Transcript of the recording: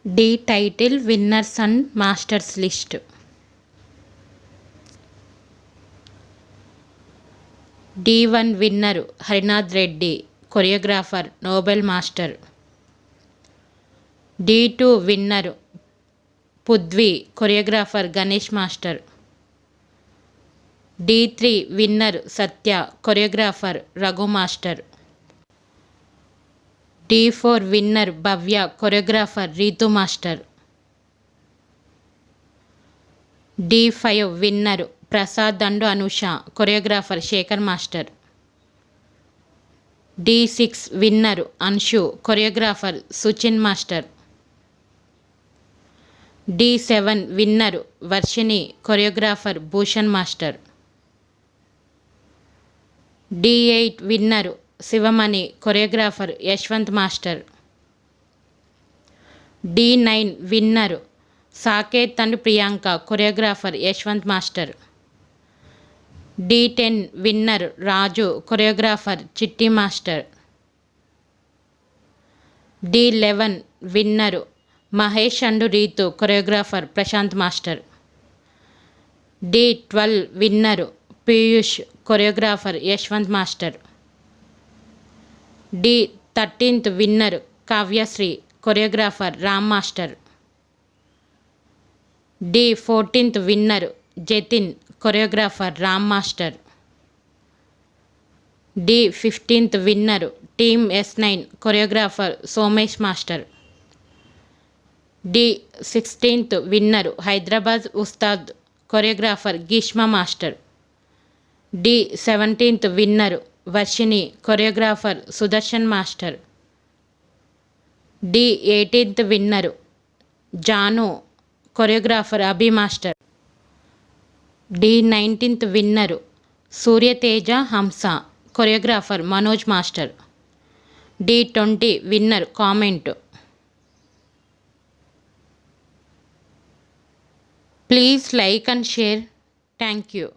D title winners and masters list. D1 winner Harinath Reddy, choreographer, Noble master. D2 winner Pruthvi, choreographer, Ganesh master. D3 winner Satya, choreographer, Raghu master. D4 winner Bhavya, choreographer, Ritu master. D5 winner Prasad and Anusha, choreographer, Shekhar master. D6 winner Anshu, choreographer, Suchin master. D7 winner Varshini, choreographer, Bhushan master. D8 winner Sivamani, choreographer, Yashwanth master. D9 winner Saketh and Priyanka, choreographer, Yashwanth master. D10 winner Raju, choreographer, Chitti master. D11 winner Mahesh and Ritu, choreographer, Prashanth master. D12 winner Piyush, choreographer, Yashwanth master. D13 winner Kavyasri, choreographer, Ram master. D14 winner Jatin, choreographer, Ram master. D15 winner team S9, choreographer, Somesh master. D16 winner Hyderabad Ustaad, choreographer, Greeshma master. D17 winner Varshini, choreographer, Sudarshan master. D18 winner Jaanu, choreographer, Abhi master. D19 winner Suryateja Hamsa, choreographer, Manoj master. D20 winner comment. Please like and share. Thank you.